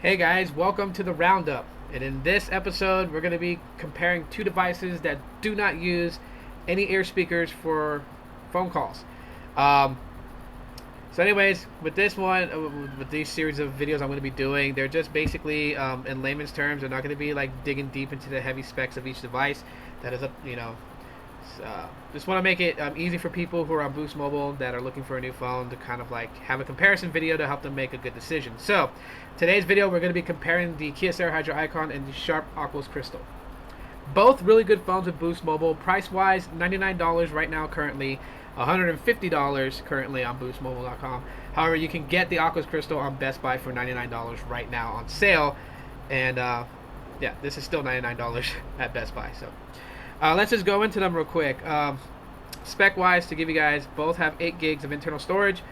Hey guys, welcome to the Roundup. And in this episode, we're going to be comparing two devices that do not use any ear speakers for phone calls. Um, anyways, with this one, with these series of videos I'm going to be doing, they're just basically, in layman's terms, they're not going to be like digging deep into the heavy specs of each device. That is just want to make it easy for people who are on Boost Mobile that are looking for a new phone to kind of like have a comparison video to help them make a good decision. So, today's video we're going to be comparing the Kyocera Hydro Icon and the Sharp Aquos Crystal. Both really good phones with Boost Mobile. Price-wise, $99 right now currently, $150 currently on BoostMobile.com. However, you can get the Aquos Crystal on Best Buy for $99 right now on sale, and yeah, this is still $99 at Best Buy. So. Let's just go into them real quick. Spec wise, to give you guys, both have 8 gigs of internal storage,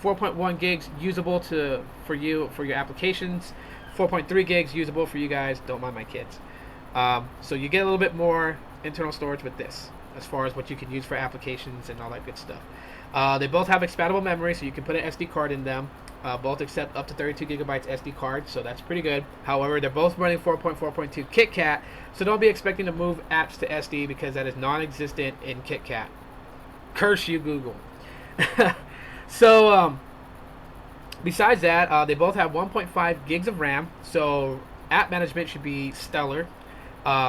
4.1 gigs usable for your applications, 4.3 gigs usable for you guys. Don't mind my kids. So you get a little bit more internal storage with this, as far as what you can use for applications and all that good stuff. They both have expandable memory, so you can put an SD card in them. Both accept up to 32 gigabytes SD card, so that's pretty good. However, they're both running 4.4.2 KitKat, so don't be expecting to move apps to SD because that is non-existent in KitKat. Curse you, Google. So, besides that, they both have 1.5 gigs of RAM, so app management should be stellar,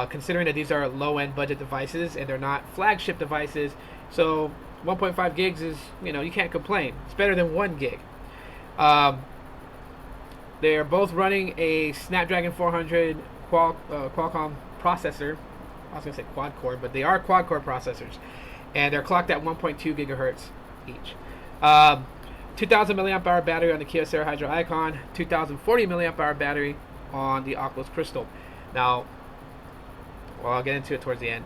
considering that these are low-end budget devices and they're not flagship devices. So 1.5 gigs is, you can't complain. It's better than 1 gig. They are both running a Snapdragon 400 Qualcomm processor. I was going to say quad core, but they are quad core processors, and they're clocked at 1.2 gigahertz each. 2000 milliamp hour battery on the Kyocera Hydro Icon, 2040 milliamp hour battery on the Aquos Crystal. Now, well, I'll get into it towards the end.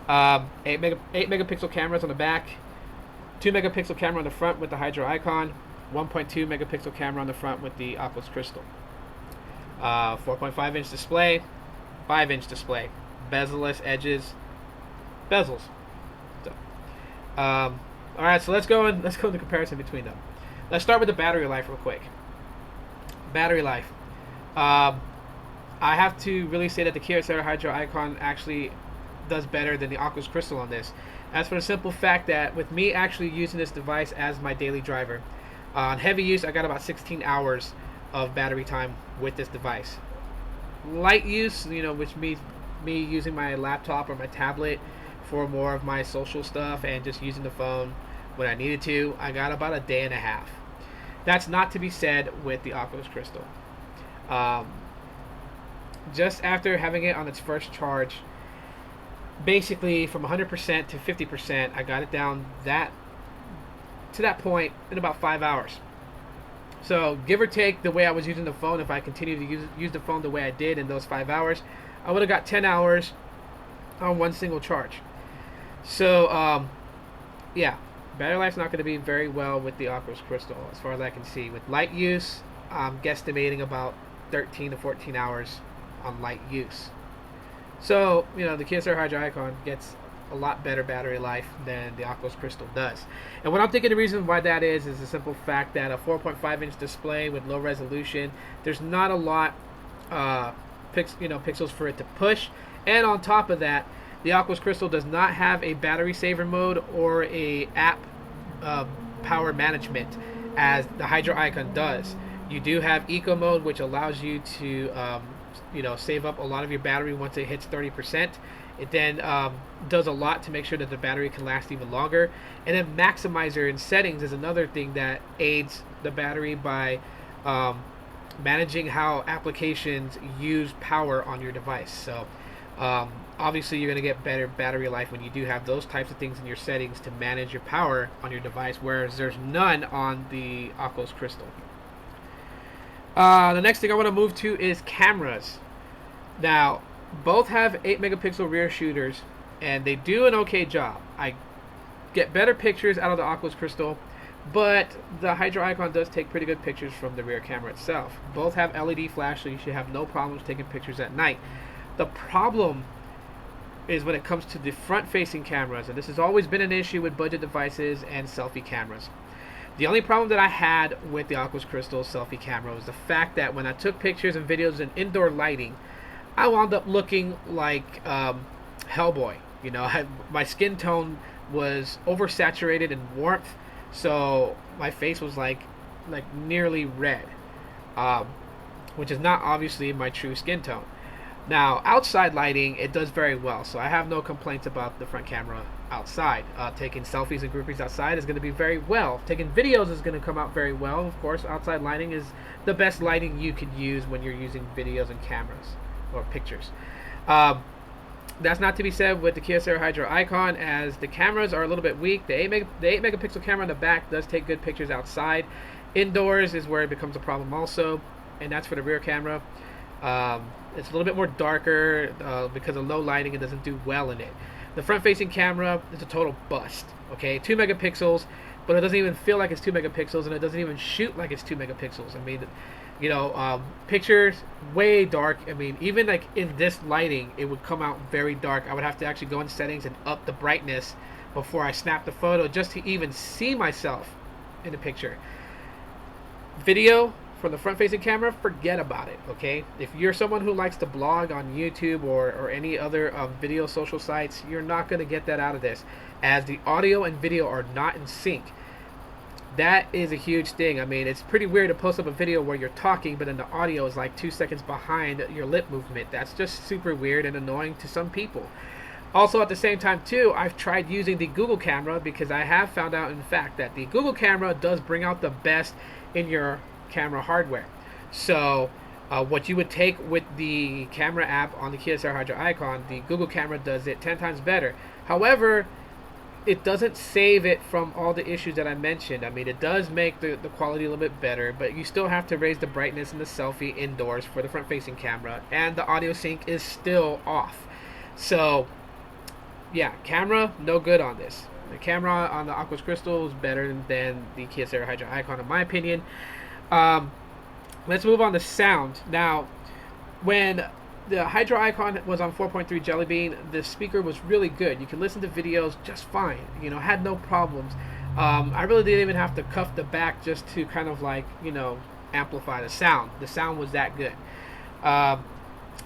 8 megapixel cameras on the back, 2 megapixel camera on the front with the Hydro Icon, 1.2 megapixel camera on the front with the Aquos Crystal. 4.5 inch display, 5 inch display, bezel-less edges, bezels. So, all right, so let's go into comparison between them. Let's start with the battery life real quick. Battery life. I have to really say that the Kyocera Hydro Icon actually does better than the Aquos Crystal on this. As for the simple fact that with me actually using this device as my daily driver, on heavy use, I got about 16 hours of battery time with this device. Light use, which means me using my laptop or my tablet for more of my social stuff and just using the phone when I needed to, I got about a day and a half. That's not to be said with the Aquos Crystal. Just after having it on its first charge, basically from 100% to 50%, I got it down to that point in about 5 hours. So give or take the way I was using the phone, if I continued to use the phone the way I did in those 5 hours, I would have got 10 hours on one single charge. So yeah, battery life's not going to be very well with the Aquos Crystal as far as I can see. With light use, I'm guesstimating about 13 to 14 hours on light use. So, the Kyocera Hydro Icon gets a lot better battery life than the Aquos Crystal does. And what I'm thinking the reason why that is the simple fact that a 4.5 inch display with low resolution, there's not a lot pixels for it to push. And on top of that, the Aquos Crystal does not have a battery saver mode or a app power management as the Hydro Icon does. You do have eco mode, which allows you to save up a lot of your battery once it hits 30%. It then does a lot to make sure that the battery can last even longer. And then maximizer in settings is another thing that aids the battery by managing how applications use power on your device. So obviously you're going to get better battery life when you do have those types of things in your settings to manage your power on your device, whereas there's none on the Aquos Crystal. The next thing I want to move to is cameras. Now, both have 8 megapixel rear shooters, and they do an okay job. I get better pictures out of the Aquos Crystal, but the Hydro Icon does take pretty good pictures from the rear camera itself. Both have LED flash, so you should have no problems taking pictures at night. The problem is when it comes to the front-facing cameras, and this has always been an issue with budget devices and selfie cameras. The only problem that I had with the Aquos Crystal selfie camera was the fact that when I took pictures and videos in indoor lighting, I wound up looking like Hellboy. You know, my skin tone was oversaturated in warmth, so my face was like nearly red, which is not obviously my true skin tone. Now, outside lighting, it does very well, so I have no complaints about the front camera outside. Taking selfies and groupies outside is going to be very well. Taking videos is going to come out very well. Of course, outside lighting is the best lighting you could use when you're using videos and cameras or pictures. That's not to be said with the Kyocera Hydro Icon, as the cameras are a little bit weak. The 8 megapixel camera in the back does take good pictures outside. Indoors is where it becomes a problem also, and that's for the rear camera. It's a little bit more darker because of low lighting. It doesn't do well in it. The front-facing camera is a total bust. Okay, 2 megapixels, but it doesn't even feel like it's 2 megapixels, and it doesn't even shoot like it's 2 megapixels. I mean, you know, pictures way dark. I mean, even like in this lighting, it would come out very dark. I would have to actually go in settings and up the brightness before I snap the photo just to even see myself in the picture. Video from the front-facing camera, forget about it. Okay, if you're someone who likes to blog on YouTube or any other video social sites, you're not going to get that out of this, as the audio and video are not in sync. That is a huge thing. I mean, it's pretty weird to post up a video where you're talking, but then the audio is like 2 seconds behind your lip movement. That's just super weird and annoying to some people. Also, at the same time too, I've tried using the Google camera, because I have found out in fact that the Google camera does bring out the best in your camera hardware. So what you would take with the camera app on the Kyocera Hydro Icon, the Google camera does it 10 times better. However, it doesn't save it from all the issues that I mentioned. I mean, it does make the quality a little bit better, but you still have to raise the brightness in the selfie indoors for the front-facing camera, and the audio sync is still off. So yeah, camera, no good on this. The camera on the Aquos Crystal is better than the Kyocera Hydro Icon, in my opinion. Let's move on to sound. Now, when the Hydro Icon was on 4.3 Jelly Bean, the speaker was really good. You can listen to videos just fine. You know, had no problems. I really didn't even have to cuff the back just to kind of like, you know, amplify the sound. The sound was that good.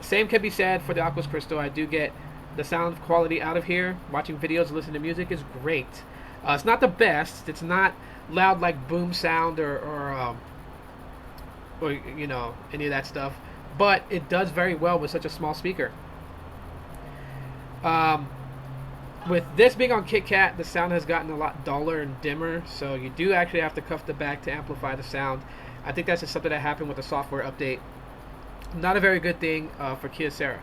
Same can be said for the Aquos Crystal. I do get the sound quality out of here. Watching videos, listening to music is great. It's not the best. It's not loud like boom sound or you know, any of that stuff, but it does very well with such a small speaker. With this being on KitKat, the sound has gotten a lot duller and dimmer, so you do actually have to cuff the back to amplify the sound. I think that's just something that happened with the software update. Not a very good thing for Kyocera.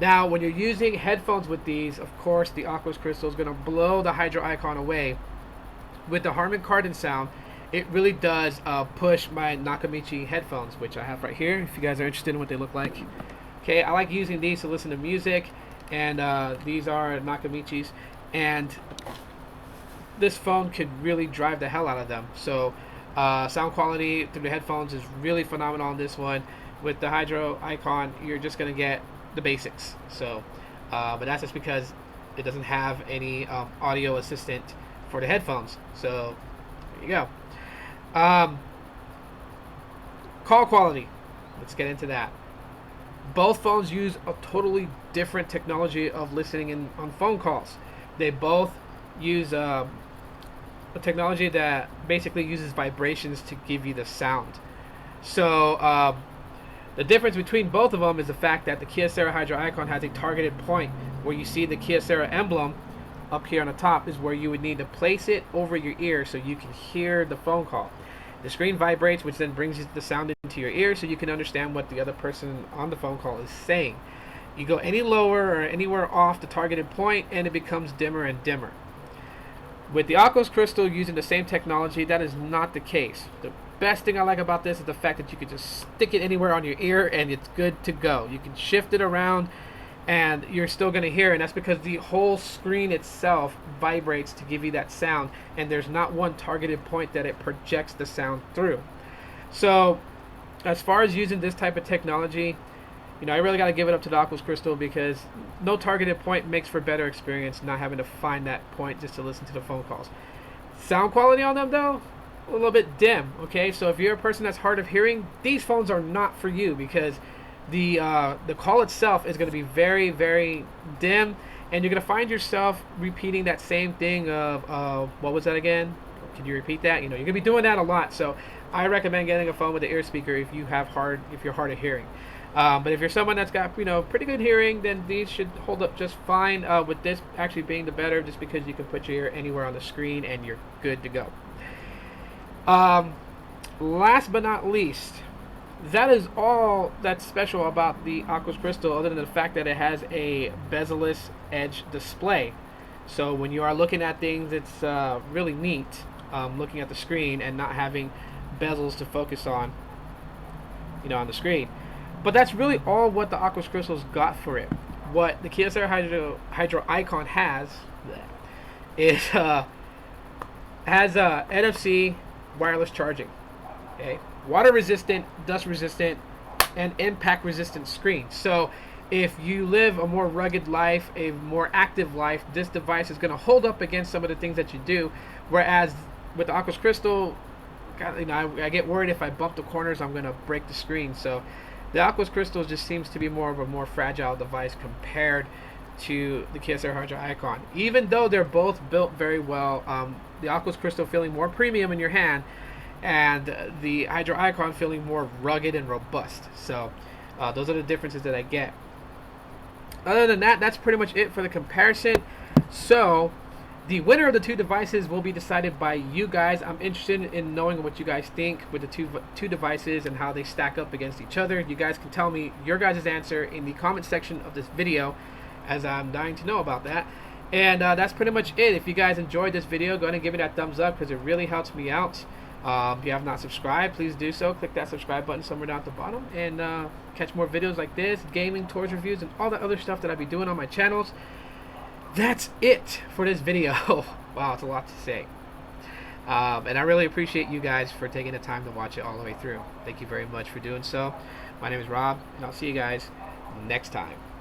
Now, when you're using headphones with these, of course, the Aquos Crystal is going to blow the Hydro Icon away. With the Harman Kardon sound, it really does push my Nakamichi headphones, which I have right here, if you guys are interested in what they look like. Okay, I like using these to listen to music, and these are Nakamichis, and this phone could really drive the hell out of them. So sound quality through the headphones is really phenomenal on this one. With the Hydro Icon, you're just going to get the basics. So, but that's just because it doesn't have any audio assistant for the headphones. So there you go. Call quality, let's get into that. Both phones use a totally different technology of listening on phone calls. They both use a technology that basically uses vibrations to give you the sound. So the difference between both of them is the fact that the Kyocera Hydro Icon has a targeted point where you see the Kyocera emblem up here on the top is where you would need to place it over your ear so you can hear the phone call. The screen vibrates, which then brings the sound into your ear so you can understand what the other person on the phone call is saying. You go any lower or anywhere off the targeted point and it becomes dimmer and dimmer. With the Aquos Crystal using the same technology, that is not the case. The best thing I like about this is the fact that you can just stick it anywhere on your ear and it's good to go. You can shift it around and you're still going to hear, and that's because the whole screen itself vibrates to give you that sound, and there's not one targeted point that it projects the sound through. So as far as using this type of technology, you know, I really got to give it up to the Aquos Crystal, because no targeted point makes for better experience, not having to find that point just to listen to the phone calls. Sound quality on them though, a little bit dim. Okay, so if you're a person that's hard of hearing, these phones are not for you, because the call itself is going to be very, very dim, and you're going to find yourself repeating that same thing of what was that again? Can you repeat that? You know, you're going to be doing that a lot. So I recommend getting a phone with an ear speaker if you're hard of hearing. But if you're someone that's got, you know, pretty good hearing, then these should hold up just fine. With this actually being the better, just because you can put your ear anywhere on the screen and you're good to go. Last but not least, that is all that's special about the Aquos Crystal, other than the fact that it has a bezel-less edge display. So when you are looking at things, it's really neat, looking at the screen and not having bezels to focus on, you know, on the screen. But that's really all what the Aquos Crystal's got for it. What the Kyocera Hydro Icon has is NFC wireless charging, okay, water resistant, dust resistant, and impact resistant screen. So if you live a more rugged life, a more active life, this device is going to hold up against some of the things that you do. Whereas with the Aquos Crystal, God, you know, I get worried if I bump the corners, I'm going to break the screen. So the Aquos Crystal just seems to be more of a more fragile device compared to the Kyocera Hydro Icon. Even though they're both built very well, the Aquos Crystal feeling more premium in your hand, and the Hydro Icon feeling more rugged and robust. So those are the differences that I get. Other than that, that's pretty much it for the comparison. So the winner of the two devices will be decided by you guys. I'm interested in knowing what you guys think with the two devices and how they stack up against each other. You guys can tell me your guys' answer in the comment section of this video, as I'm dying to know about that. And that's pretty much it. If you guys enjoyed this video, go ahead and give it that thumbs up, because it really helps me out. If you have not subscribed, please do so. Click that subscribe button somewhere down at the bottom, and catch more videos like this, gaming, toys, reviews, and all the other stuff that I'll be doing on my channels. That's it for this video. Wow, it's a lot to say. And I really appreciate you guys for taking the time to watch it all the way through. Thank you very much for doing so. My name is Rob, and I'll see you guys next time.